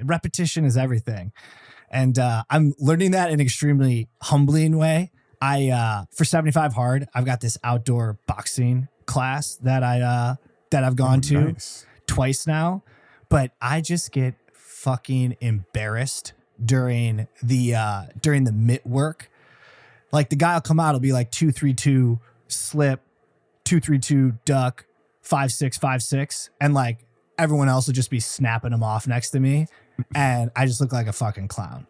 Repetition is everything. And I'm learning that in an extremely humbling way. For 75 Hard, I've got this outdoor boxing class that I've gone to twice now, but I just get fucking embarrassed during the mitt work. Like the guy will come out, it'll be like 2-3-2 slip, 2-3-2 duck, 5-6, 5-6, and like everyone else will just be snapping them off next to me, and I just look like a fucking clown.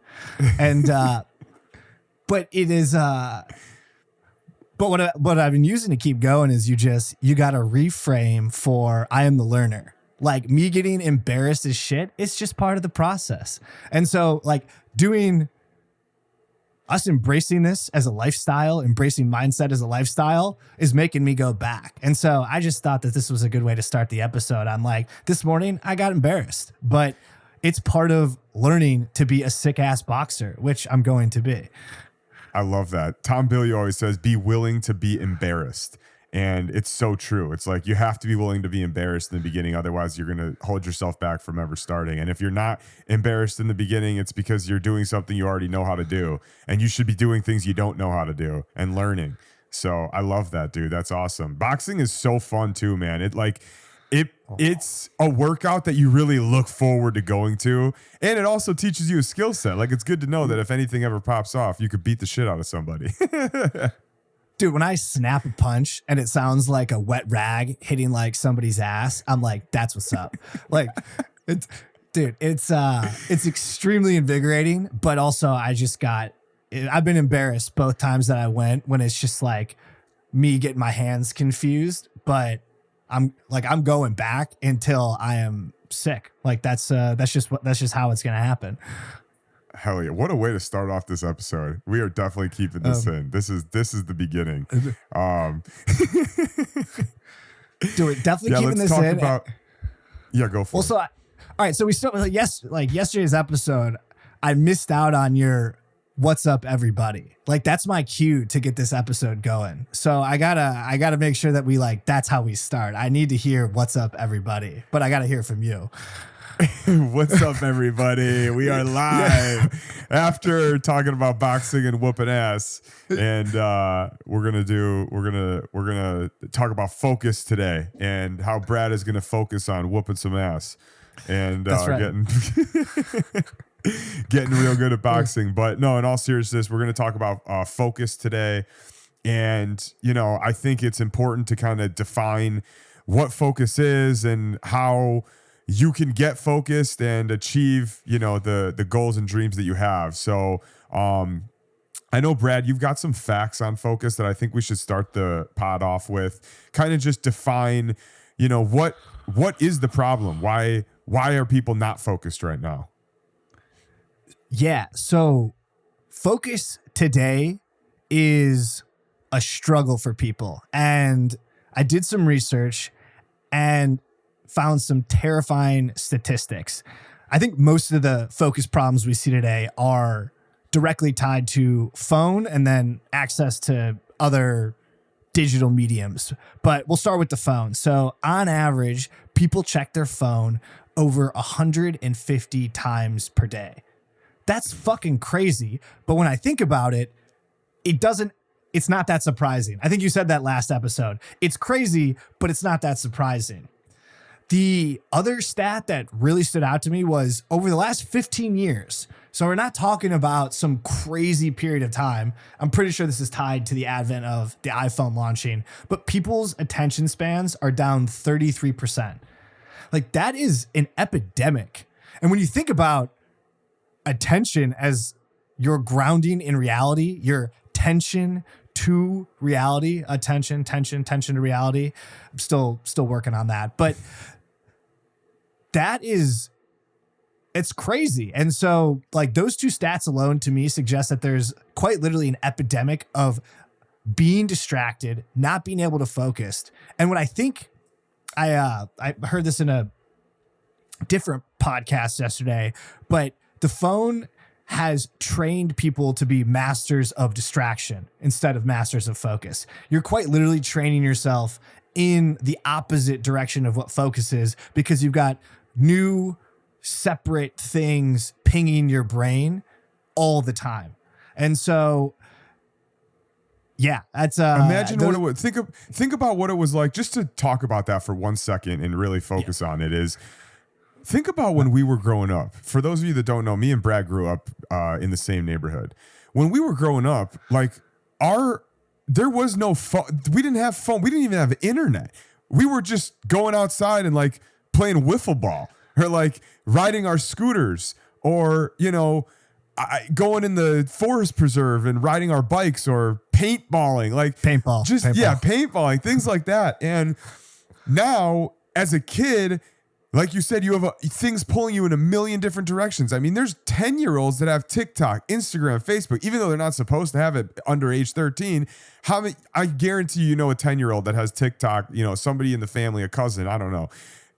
And but it is but what I've been using to keep going is you got to reframe for I am the learner. Like me getting embarrassed as shit, it's just part of the process. And so like us embracing this as a lifestyle, embracing mindset as a lifestyle is making me go back. And so I just thought that this was a good way to start the episode. I'm like, this morning I got embarrassed, but it's part of learning to be a sick ass boxer, which I'm going to be. I love that. Tom Billy always says, be willing to be embarrassed. And it's so true. It's like you have to be willing to be embarrassed in the beginning. Otherwise, you're going to hold yourself back from ever starting. And if you're not embarrassed in the beginning, it's because you're doing something you already know how to do. And you should be doing things you don't know how to do and learning. So I love that, dude. That's awesome. Boxing is so fun too, man. It's a workout that you really look forward to going to. And it also teaches you a skill set. Like it's good to know that if anything ever pops off, you could beat the shit out of somebody. Dude, when I snap a punch and it sounds like a wet rag hitting like somebody's ass, I'm like, that's what's up. Like, it's extremely invigorating, but also I've been embarrassed both times that I went when it's just like me getting my hands confused, but I'm going back until I am sick. Like that's just how it's going to happen. Hell yeah. What a way to start off this episode. We are definitely keeping this in. This is the beginning. Dude, definitely keeping this in. Go for it. All right. So we still, yesterday's episode, I missed out on your what's up, everybody. Like that's my cue to get this episode going. So I gotta make sure that that's how we start. I need to hear what's up, everybody, but I gotta hear from you. What's up, everybody? We are live after talking about boxing and whooping ass, and we're gonna talk about focus today and how Brad is gonna focus on whooping some ass and getting real good at boxing. But no, in all seriousness, we're gonna talk about focus today, and I think it's important to kind of define what focus is and how you can get focused and achieve, the goals and dreams that you have. So I know, Brad, you've got some facts on focus that I think we should start the pod off with. Kind of just define, what is the problem? Why are people not focused right now? Yeah. So focus today is a struggle for people. And I did some research and found some terrifying statistics. I think most of the focus problems we see today are directly tied to phone and then access to other digital mediums. But we'll start with the phone. So on average, people check their phone over 150 times per day. That's fucking crazy. But when I think about it, it's not that surprising. I think you said that last episode. It's crazy, but it's not that surprising. The other stat that really stood out to me was over the last 15 years. So we're not talking about some crazy period of time. I'm pretty sure this is tied to the advent of the iPhone launching, but people's attention spans are down 33%. Like that is an epidemic. And when you think about attention as your grounding in reality, your tension to reality, tension to reality. I'm still working on that, but it's crazy. And so like those two stats alone to me suggest that there's quite literally an epidemic of being distracted, not being able to focus. And what I think I heard this in a different podcast yesterday, but the phone has trained people to be masters of distraction instead of masters of focus. You're quite literally training yourself in the opposite direction of what focus is because you've got new separate things pinging your brain all the time. And so, yeah, that's Imagine what it would think about what it was like, just to talk about that for 1 second and really focus on it. Is think about when we were growing up. For those of you that don't know, me and Brad grew up in the same neighborhood. When we were growing up, like there was no phone. We didn't have phone. We didn't even have internet. We were just going outside and like playing wiffle ball, or like riding our scooters, or, you know, going in the forest preserve and riding our bikes, or paintballing, like paintballing, things like that. And now, as a kid, like you said, you have things pulling you in a million different directions. I mean, there's 10-year-olds that have TikTok, Instagram, Facebook, even though they're not supposed to have it under age 13. How many? I guarantee you know a 10-year-old that has TikTok, you know, somebody in the family, a cousin, I don't know,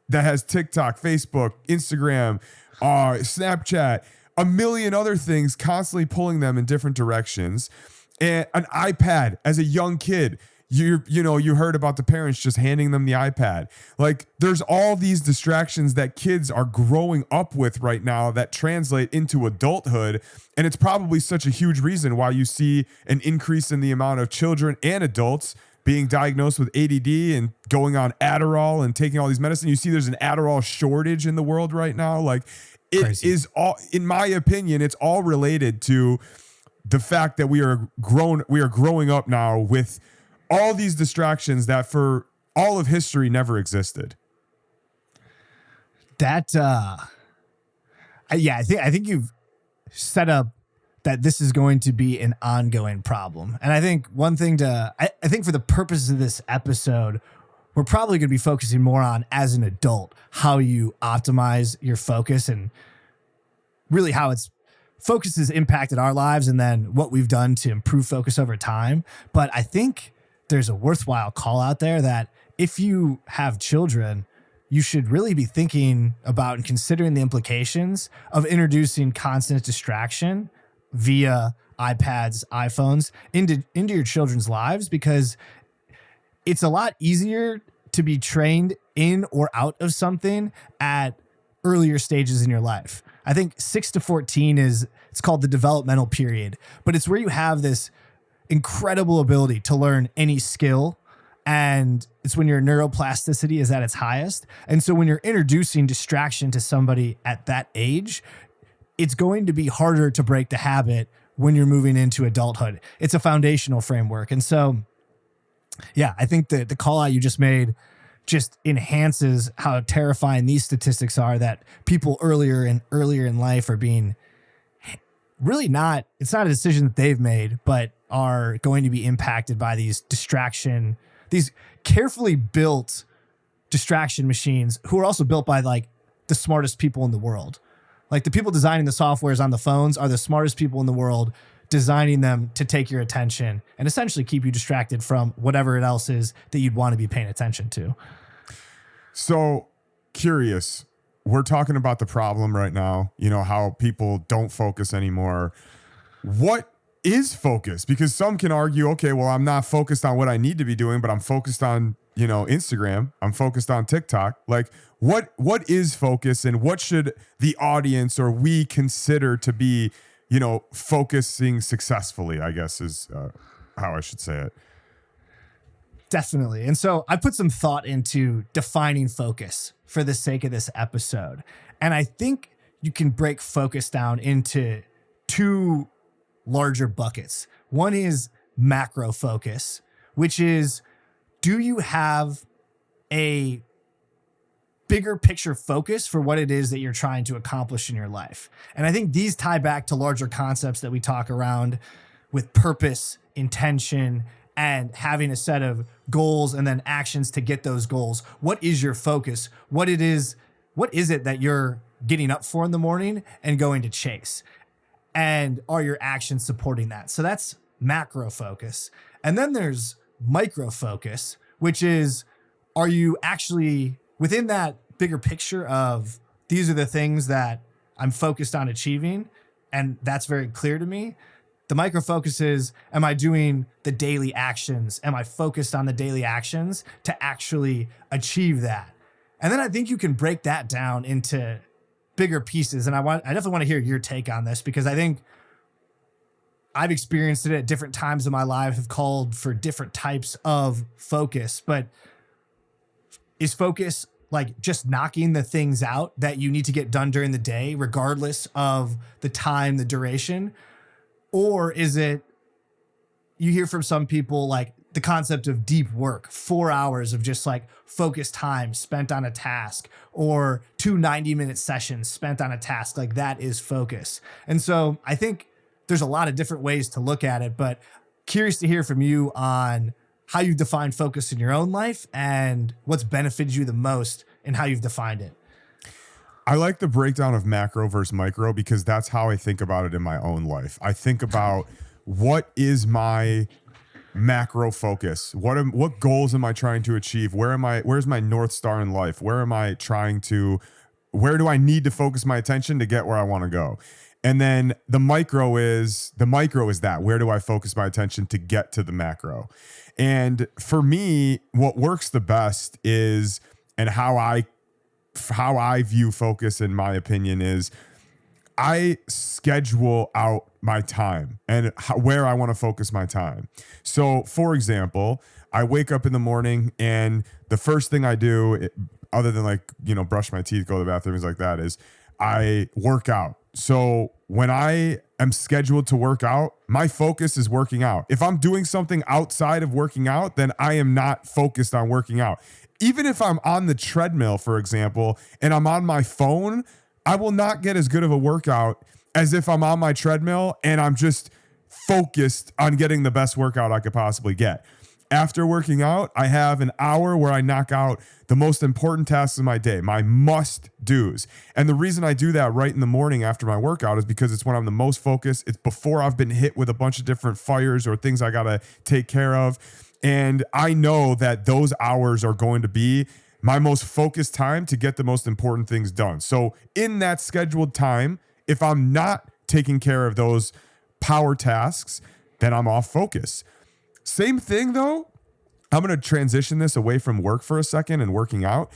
that has TikTok, Facebook, Instagram, Snapchat, a million other things constantly pulling them in different directions. And an iPad as a young kid. You heard about the parents just handing them the iPad. Like, there's all these distractions that kids are growing up with right now that translate into adulthood. And it's probably such a huge reason why you see an increase in the amount of children and adults being diagnosed with ADD and going on Adderall and taking all these medicines. You see there's an Adderall shortage in the world right now. Like, it Crazy. Is all, in my opinion, it's all related to the fact that we are growing up now with all these distractions that for all of history never existed. That, I think you've set up that this is going to be an ongoing problem. And I think one thing I think for the purpose of this episode, we're probably going to be focusing more on, as an adult, how you optimize your focus and really how focus has impacted our lives, and then what we've done to improve focus over time. But I think there's a worthwhile call out there that if you have children, you should really be thinking about and considering the implications of introducing constant distraction via iPads, iPhones into your children's lives, because it's a lot easier to be trained in or out of something at earlier stages in your life. I think 6 to 14 it's called the developmental period, but it's where you have this incredible ability to learn any skill, and it's when your neuroplasticity is at its highest. And so when you're introducing distraction to somebody at that age, it's going to be harder to break the habit when you're moving into adulthood. It's a foundational framework. And so, yeah, I think that the call out you just made just enhances how terrifying these statistics are, that people earlier in life are being really it's not a decision that they've made, but are going to be impacted by these carefully built distraction machines, who are also built by like the smartest people in the world. Like, the people designing the softwares on the phones are the smartest people in the world, designing them to take your attention and essentially keep you distracted from whatever it else is that you'd want to be paying attention to. So curious, we're talking about the problem right now, you know, how people don't focus anymore. What is focus? Because some can argue, okay, well, I'm not focused on what I need to be doing, but I'm focused on, you know, Instagram. I'm focused on TikTok. Like, what is focus, and what should the audience or we consider to be, you know, focusing successfully, I guess is how I should say it. Definitely. And so I put some thought into defining focus for the sake of this episode. And I think you can break focus down into two larger buckets. One is macro focus, which is, do you have a bigger picture focus for what it is that you're trying to accomplish in your life? And I think these tie back to larger concepts that we talk around with purpose, intention, and having a set of goals and then actions to get those goals. What is your focus? What is it that you're getting up for in the morning and going to chase? And are your actions supporting that? So that's macro focus. And then there's micro focus, which is, are you actually within that bigger picture of, these are the things that I'm focused on achieving, and that's very clear to me? The micro focus is, am I doing the daily actions? Am I focused on the daily actions to actually achieve that? And then I think you can break that down into bigger pieces. And I definitely want to hear your take on this, because I think I've experienced it at different times in my life, have called for different types of focus. But is focus like just knocking the things out that you need to get done during the day, regardless of the time, the duration? Or is it, you hear from some people like the concept of deep work, 4 hours of just like focused time spent on a task, or 2 90-minute sessions spent on a task, like that is focus. And so I think there's a lot of different ways to look at it, but curious to hear from you on how you define focus in your own life and what's benefited you the most and how you've defined it. I like the breakdown of macro versus micro because that's how I think about it in my own life. I think about what is my macro focus? What goals am I trying to achieve? Where's my North Star in life? Where do I need to focus my attention to get where I want to go? And then the micro is that, where do I focus my attention to get to the macro? And for me, what works the best is, and how I view focus, in my opinion, is I schedule out my time and where I want to focus my time. So, for example, I wake up in the morning and the first thing I do, other than brush my teeth, go to the bathroom, things like that, is I work out. So when I am scheduled to work out, my focus is working out. If I'm doing something outside of working out, then I am not focused on working out. Even if I'm on the treadmill, for example, and I'm on my phone, I will not get as good of a workout as if I'm on my treadmill and I'm just focused on getting the best workout I could possibly get. After working out, I have an hour where I knock out the most important tasks of my day, my must-dos. And the reason I do that right in the morning after my workout is because it's when I'm the most focused. It's before I've been hit with a bunch of different fires or things I got to take care of. And I know that those hours are going to be my most focused time to get the most important things done. So in that scheduled time, if I'm not taking care of those power tasks, then I'm off focus. Same thing though, I'm going to transition this away from work for a second and working out.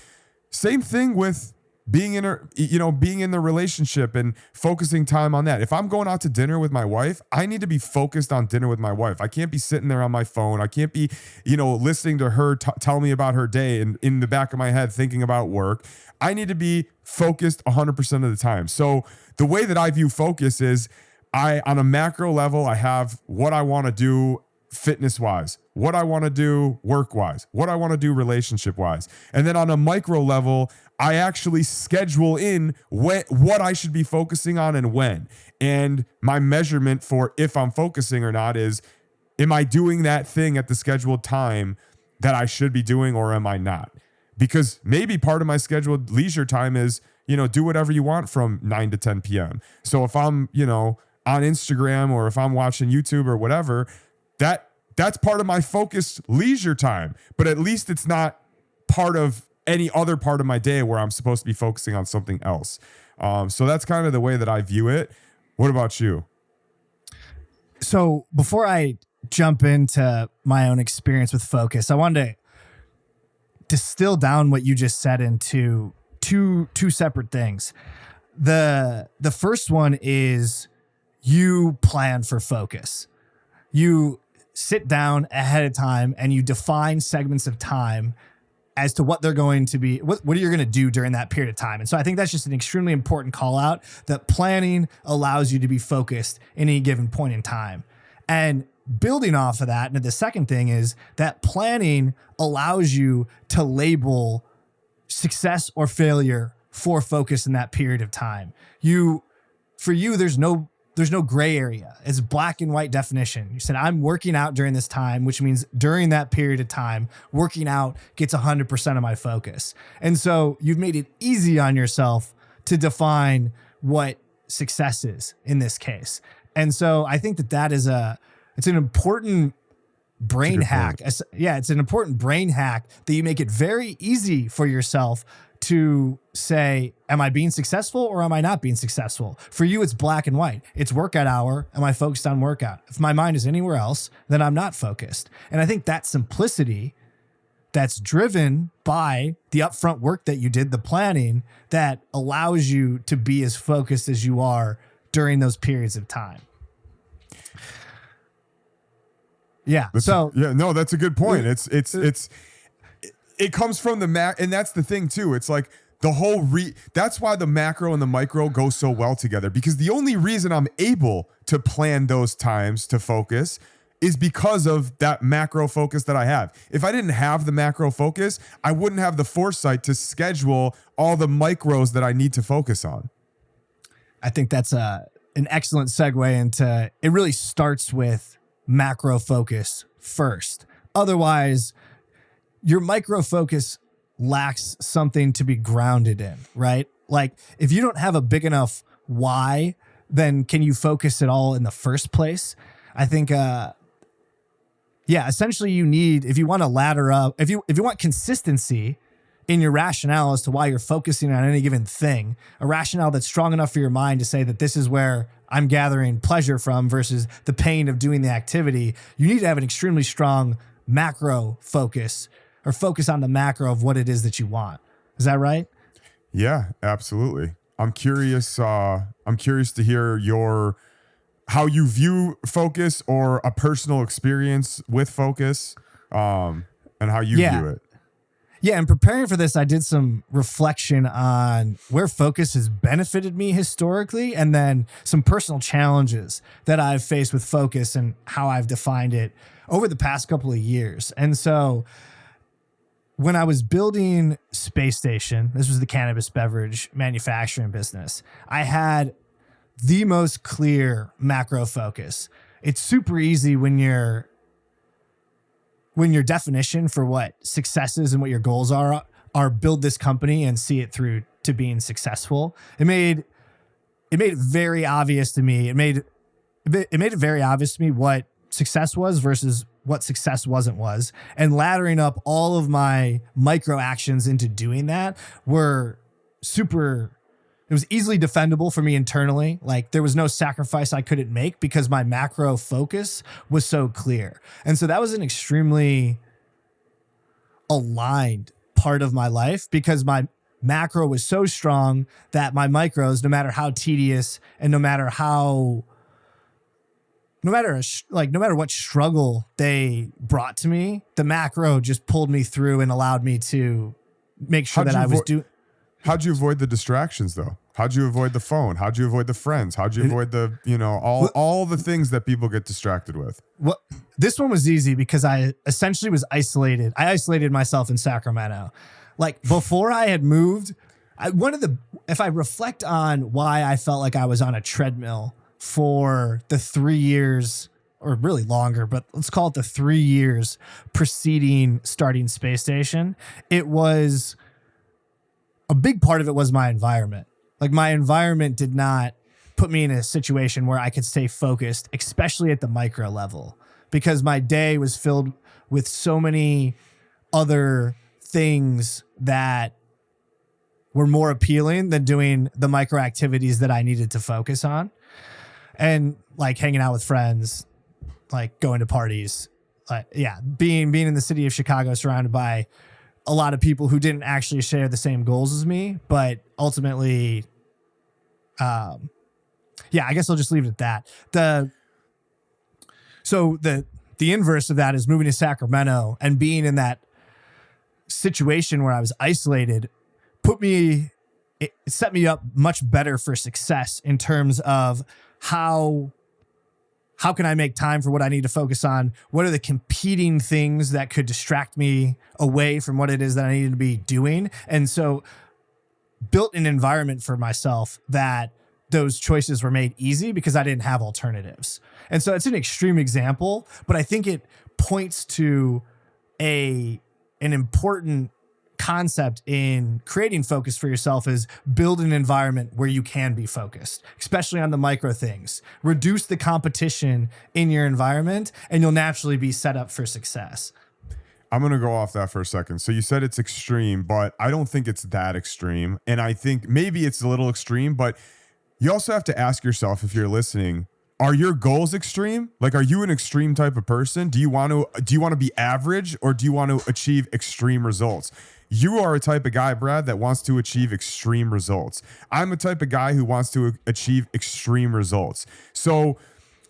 Same thing with being in the relationship and focusing time on that. If I'm going out to dinner with my wife, I need to be focused on dinner with my wife. I can't be sitting there on my phone. I can't be, listening to her tell me about her day and in the back of my head thinking about work. I need to be focused 100% of the time. So the way that I view focus is on a macro level, I have what I want to do fitness-wise, what I want to do work-wise, what I want to do relationship-wise. And then on a micro level, I actually schedule in what I should be focusing on and when. And my measurement for if I'm focusing or not is, am I doing that thing at the scheduled time that I should be doing, or am I not? Because maybe part of my scheduled leisure time is, do whatever you want from 9 to 10 p.m. So if I'm, on Instagram, or if I'm watching YouTube or whatever, that's part of my focused leisure time, but at least it's not part of any other part of my day where I'm supposed to be focusing on something else. So that's kind of the way that I view it. What about you? So before I jump into my own experience with focus, I wanted to distill down what you just said into two separate things. The first one is you plan for focus. You sit down ahead of time and you define segments of time as to what they're going to be, what are you going to do during that period of time. And so I think that's just an extremely important call out, that planning allows you to be focused in any given point in time. And building off of that, and the second thing is that planning allows you to label success or failure for focus in that period of time. For you, there's no gray area. It's black and white definition. You said, I'm working out during this time, which means during that period of time, working out gets 100% of my focus. And so you've made it easy on yourself to define what success is in this case. And so I think it's an important brain hack. Yeah, it's an important brain hack that you make it very easy for yourself to say, am I being successful or am I not being successful? For you, it's black and white. It's workout hour. Am I focused on workout? If my mind is anywhere else, then I'm not focused. And I think that simplicity that's driven by the upfront work that you did, the planning that allows you to be as focused as you are during those periods of time. Yeah. That's a good point. It comes from the and that's the thing too. It's like the whole that's why the macro and the micro go so well together, because the only reason I'm able to plan those times to focus is because of that macro focus that I have. If I didn't have the macro focus, I wouldn't have the foresight to schedule all the micros that I need to focus on. I think that's an excellent segue into, it really starts with macro focus first. Otherwise, your micro focus lacks something to be grounded in, right? Like if you don't have a big enough why, then can you focus at all in the first place? I think, essentially you need, if you want to ladder up, if you want consistency in your rationale as to why you're focusing on any given thing, a rationale that's strong enough for your mind to say that this is where I'm gathering pleasure from versus the pain of doing the activity, you need to have an extremely strong macro focus, or focus on the macro of what it is that you want. Is that right? Yeah, absolutely. I'm curious to hear how you view focus, or a personal experience with focus, and how you view it. Yeah, and preparing for this, I did some reflection on where focus has benefited me historically, and then some personal challenges that I've faced with focus and how I've defined it over the past couple of years. And so when I was building Space Station, this was the cannabis beverage manufacturing business, I had the most clear macro focus. It's super easy when your definition for what success is and what your goals are build this company and see it through to being successful. It made it very obvious to me. It made it very obvious to me what success was versus what success was. And laddering up all of my micro actions into doing that were it was easily defendable for me internally. Like there was no sacrifice I couldn't make because my macro focus was so clear. And so that was an extremely aligned part of my life, because my macro was so strong that my micros, no matter how tedious and no matter what struggle they brought to me, the macro just pulled me through and allowed me to make sure that I was doing. How'd you avoid the distractions though? How'd you avoid the phone? How'd you avoid the friends? How'd you avoid the, all the things that people get distracted with? Well, this one was easy because I essentially was isolated. I isolated myself in Sacramento. Like before I had moved, if I reflect on why I felt like I was on a treadmill for the 3 years, or really longer, but let's call it the 3 years preceding starting Space Station, it was a big part of it was my environment. Like my environment did not put me in a situation where I could stay focused, especially at the micro level, because my day was filled with so many other things that were more appealing than doing the micro activities that I needed to focus on. And like hanging out with friends, like going to parties, being in the city of Chicago, surrounded by a lot of people who didn't actually share the same goals as me, but ultimately, I guess I'll just leave it at that. The inverse of that is moving to Sacramento and being in that situation where I was isolated it set me up much better for success in terms of how can I make time for what I need to focus on? What are the competing things that could distract me away from what it is that I needed to be doing? And so built an environment for myself that those choices were made easy because I didn't have alternatives. And so it's an extreme example, but I think it points to an important concept in creating focus for yourself is build an environment where you can be focused, especially on the micro things. Reduce the competition in your environment and you'll naturally be set up for success. I'm going to go off that for a second. So you said it's extreme, but I don't think it's that extreme. And I think maybe it's a little extreme, but you also have to ask yourself, if you're listening, Are your goals extreme? Like, are you an extreme type of person? Do you want to be average, or do you want to achieve extreme results? You are a type of guy, Brad, that wants to achieve extreme results. I'm a type of guy who wants to achieve extreme results. So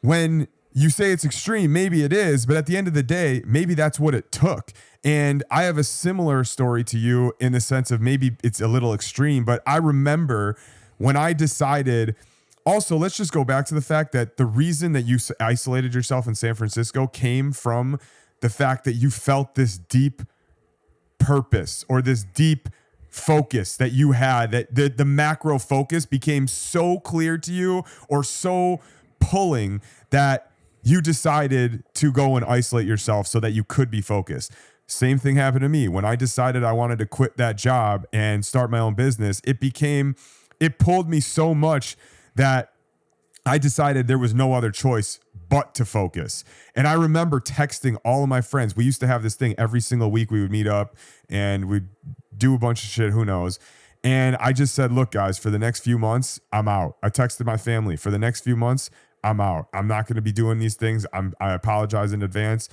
when you say it's extreme, maybe it is, but at the end of the day, maybe that's what it took. And I have a similar story to you in the sense of maybe it's a little extreme, but I remember when I decided. Also, let's just go back to the fact that the reason that you isolated yourself in San Francisco came from the fact that you felt this deep purpose or this deep focus that you had, that the macro focus became so clear to you or so pulling that you decided to go and isolate yourself so that you could be focused. Same thing happened to me. When I decided I wanted to quit that job and start my own business, it pulled me so much that I decided there was no other choice but to focus. And I remember texting all of my friends. We used to have this thing every single week. We would meet up and we'd do a bunch of shit, who knows. And I just said, look, guys, for the next few months, I'm out. I texted my family, for the next few months, I'm out. I'm not going to be doing these things. I apologize in advance.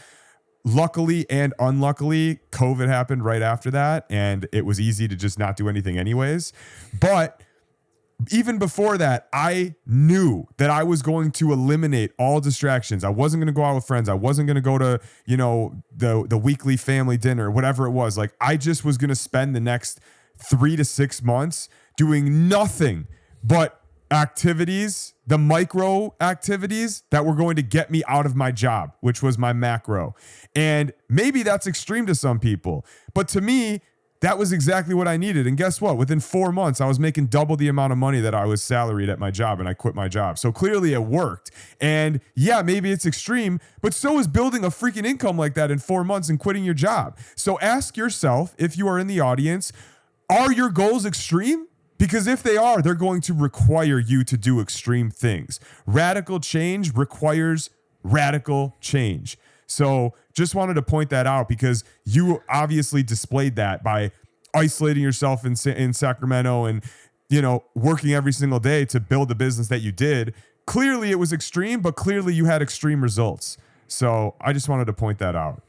Luckily and unluckily, COVID happened right after that. And it was easy to just not do anything anyways. But even before that, I knew that I was going to eliminate all distractions. I wasn't going to go out with friends. I wasn't going to go to, the weekly family dinner, whatever it was. Like, I just was going to spend the next 3 to 6 months doing nothing but activities, the micro activities that were going to get me out of my job, which was my macro. And maybe that's extreme to some people, but to me, that was exactly what I needed. And guess what? Within 4 months, I was making double the amount of money that I was salaried at my job, and I quit my job. So clearly it worked. And yeah, maybe it's extreme, but so is building a freaking income like that in 4 months and quitting your job. So ask yourself, if you are in the audience, are your goals extreme? Because if they are, they're going to require you to do extreme things. Radical change requires radical change. So just wanted to point that out because you obviously displayed that by isolating yourself in Sacramento and, working every single day to build the business that you did. Clearly it was extreme, but clearly you had extreme results. So I just wanted to point that out.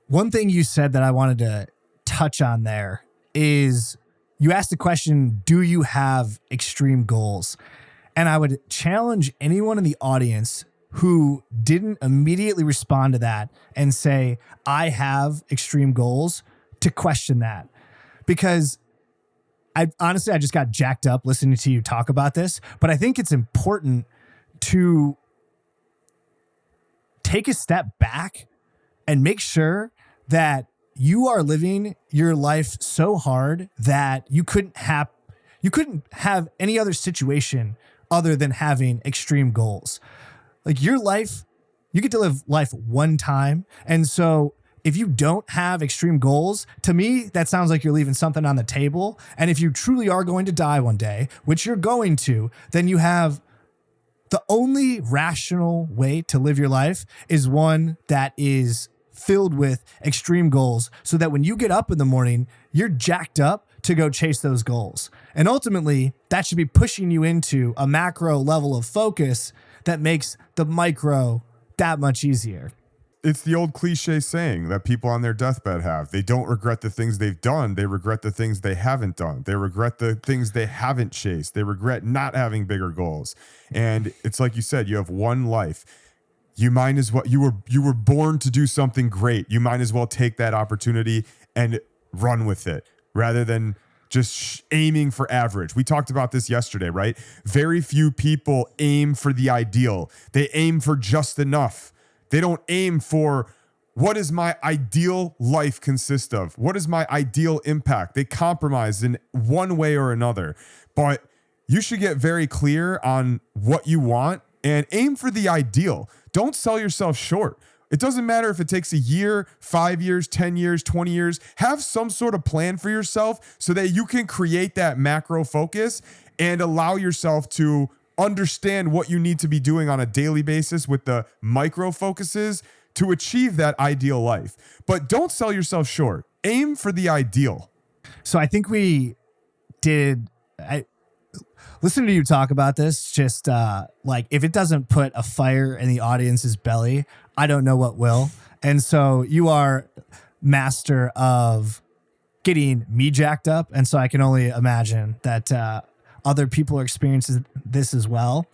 One thing you said that I wanted to touch on there is you asked the question, do you have extreme goals? And I would challenge anyone in the audience who didn't immediately respond to that and say, I have extreme goals, to question that. Because I just got jacked up listening to you talk about this, but I think it's important to take a step back and make sure that you are living your life so hard that you couldn't have any other situation other than having extreme goals. Like, your life, you get to live life one time. And so if you don't have extreme goals, to me, that sounds like you're leaving something on the table. And if you truly are going to die one day, which you're going to, then you have the only rational way to live your life is one that is filled with extreme goals, so that when you get up in the morning, you're jacked up to go chase those goals. And ultimately, that should be pushing you into a macro level of focus that makes the micro that much easier. It's the old cliche saying that people on their deathbed have. They don't regret the things they've done. They regret the things they haven't done. They regret the things they haven't chased. They regret not having bigger goals. And it's like you said, you have one life. You might as well, you were born to do something great. You might as well take that opportunity and run with it rather than just aiming for average. We talked about this yesterday, right? Very few people aim for the ideal. They aim for just enough. They don't aim for, what does my ideal life consist of? What is my ideal impact? They compromise in one way or another. But you should get very clear on what you want and aim for the ideal. Don't sell yourself short. It doesn't matter if it takes a year, 5 years, 10 years, 20 years. Have some sort of plan for yourself so that you can create that macro focus and allow yourself to understand what you need to be doing on a daily basis with the micro focuses to achieve that ideal life. But don't sell yourself short. Aim for the ideal. So I think we did. listening to you talk about this, just like if it doesn't put a fire in the audience's belly, I don't know what will. And so you are master of getting me jacked up. And so I can only imagine that other people are experiencing this as well.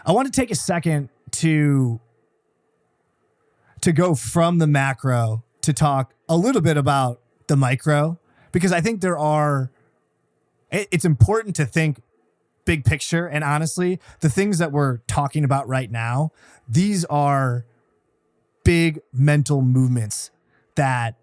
I want to take a second to go from the macro to talk a little bit about the micro, because I think it's important to think big picture. And honestly, the things that we're talking about right now, these are big mental movements and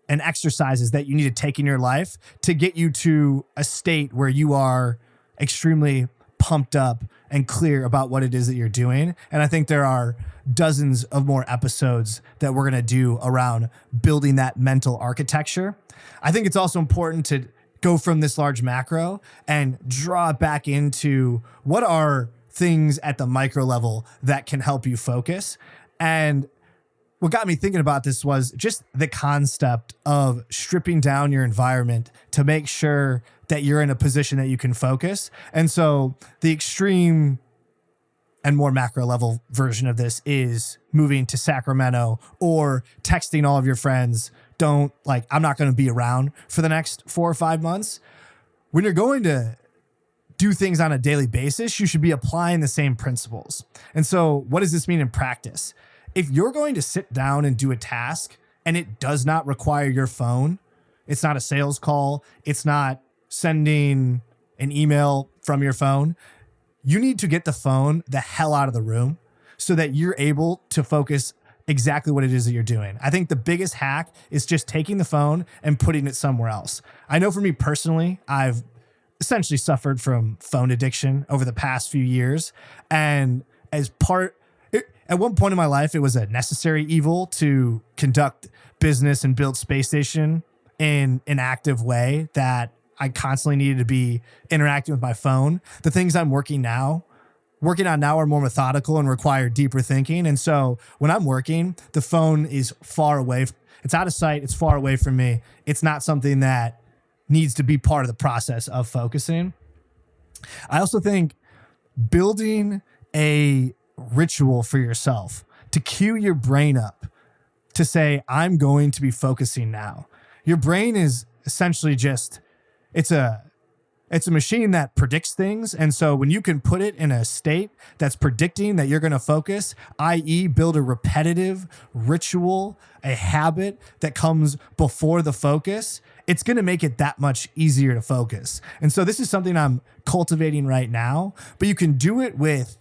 exercises that you need to take in your life to get you to a state where you are extremely pumped up and clear about what it is that you're doing. And I think there are dozens of more episodes that we're going to do around building that mental architecture. I think it's also important to go from this large macro and draw it back into what are things at the micro level that can help you focus. And what got me thinking about this was just the concept of stripping down your environment to make sure that you're in a position that you can focus. And so the extreme and more macro level version of this is moving to Sacramento or texting all of your friends. I'm not going to be around for the next 4 or 5 months. When you're going to do things on a daily basis, you should be applying the same principles. And so what does this mean in practice? If you're going to sit down and do a task and it does not require your phone, it's not a sales call, it's not sending an email from your phone, you need to get the phone the hell out of the room so that you're able to focus exactly what it is that you're doing. I think the biggest hack is just taking the phone and putting it somewhere else. I know for me personally, I've essentially suffered from phone addiction over the past few years. And at one point in my life, it was a necessary evil to conduct business and build space station in an active way that I constantly needed to be interacting with my phone. The things I'm working on now are more methodical and require deeper thinking. And so when I'm working, the phone is far away. It's out of sight. It's far away from me. It's not something that needs to be part of the process of focusing. I also think building a ritual for yourself to cue your brain up to say, I'm going to be focusing now. Your brain is essentially it's a machine that predicts things. And so when you can put it in a state that's predicting that you're going to focus, i.e. build a repetitive ritual, a habit that comes before the focus, it's going to make it that much easier to focus. And so this is something I'm cultivating right now, but you can do it with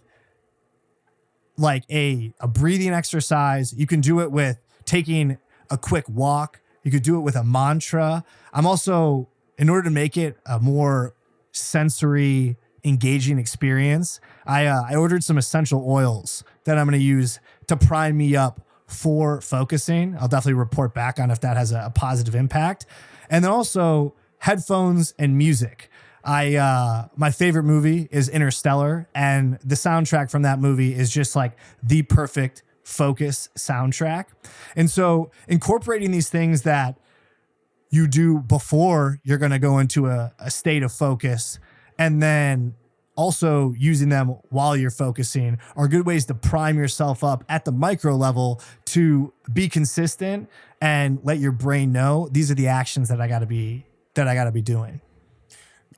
like a breathing exercise. You can do it with taking a quick walk. You could do it with a mantra. I'm also, in order to make it a more sensory, engaging experience, I ordered some essential oils that I'm going to use to prime me up for focusing. I'll definitely report back on if that has a positive impact. And then also headphones and music. My favorite movie is Interstellar, and the soundtrack from that movie is just like the perfect focus soundtrack. And so incorporating these things that you do before you're going to go into a state of focus, and then also using them while you're focusing are good ways to prime yourself up at the micro level to be consistent and let your brain know these are the actions that I got to be doing.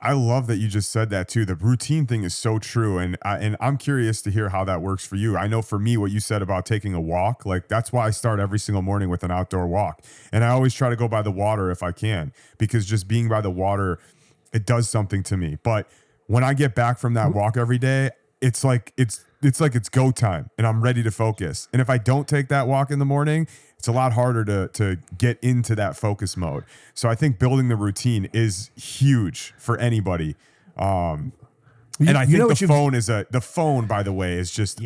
I love that you just said that too. The routine thing is so true. And I'm curious to hear how that works for you. I know for me, what you said about taking a walk, like that's why I start every single morning with an outdoor walk. And I always try to go by the water if I can, because just being by the water, it does something to me. But when I get back from that walk every day, it's like it's go time and I'm ready to focus. And if I don't take that walk in the morning, it's a lot harder to get into that focus mode. So I think building the routine is huge for anybody. And I think the phone, by the way, is just,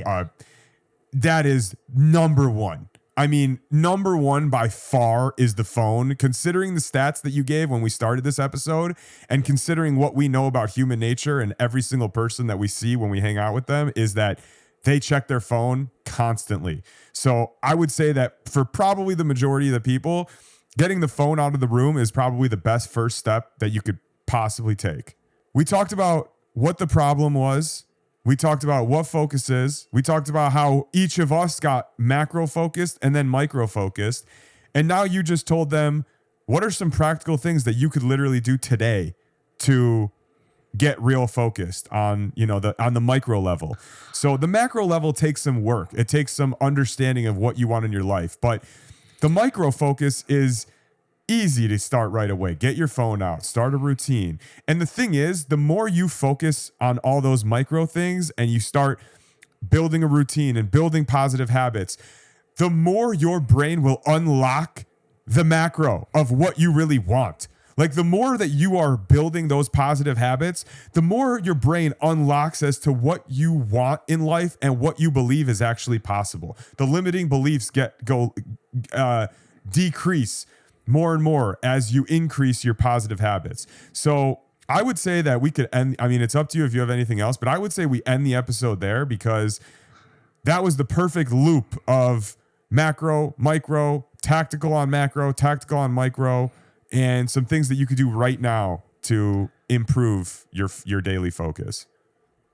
that is number one. I mean, number one by far is the phone, considering the stats that you gave when we started this episode and considering what we know about human nature and every single person that we see when we hang out with them is that they check their phone constantly. So I would say that for probably the majority of the people, getting the phone out of the room is probably the best first step that you could possibly take. We talked about what the problem was. We talked about what focus is. We talked about how each of us got macro focused and then micro focused. And now you just told them, what are some practical things that you could literally do today to get real focused on, on the micro level. So the macro level takes some work. It takes some understanding of what you want in your life. But the micro focus is easy to start right away. Get your phone out, start a routine. And the thing is, the more you focus on all those micro things and you start building a routine and building positive habits, the more your brain will unlock the macro of what you really want. Like the more that you are building those positive habits, the more your brain unlocks as to what you want in life and what you believe is actually possible. The limiting beliefs decrease more and more as you increase your positive habits. So I would say that we could end, it's up to you if you have anything else, but I would say we end the episode there because that was the perfect loop of macro, micro, tactical on macro, tactical on micro, and some things that you could do right now to improve your daily focus.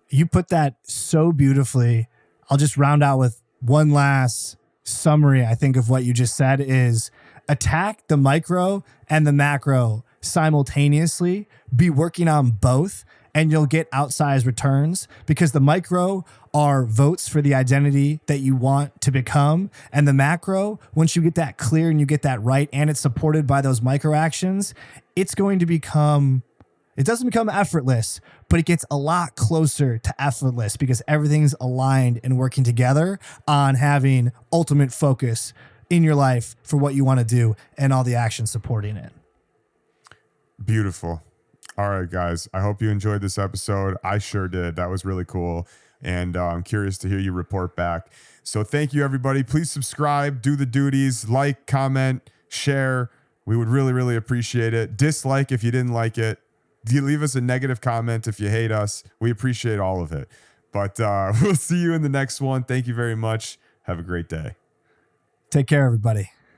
You put that so beautifully. I'll just round out with one last summary, I think, of what you just said is attack the micro and the macro simultaneously, be working on both, and you'll get outsized returns because the micro are votes for the identity that you want to become. And the macro, once you get that clear and you get that right, and it's supported by those micro actions, it's going to become, it doesn't become effortless, but it gets a lot closer to effortless because everything's aligned and working together on having ultimate focus in your life for what you want to do and all the actions supporting it. Beautiful. All right, guys. I hope you enjoyed this episode. I sure did. That was really cool. And I'm curious to hear you report back. So thank you, everybody. Please subscribe, do the duties, like, comment, share. We would really, really appreciate it. Dislike if you didn't like it. Leave us a negative comment if you hate us. We appreciate all of it. But we'll see you in the next one. Thank you very much. Have a great day. Take care, everybody.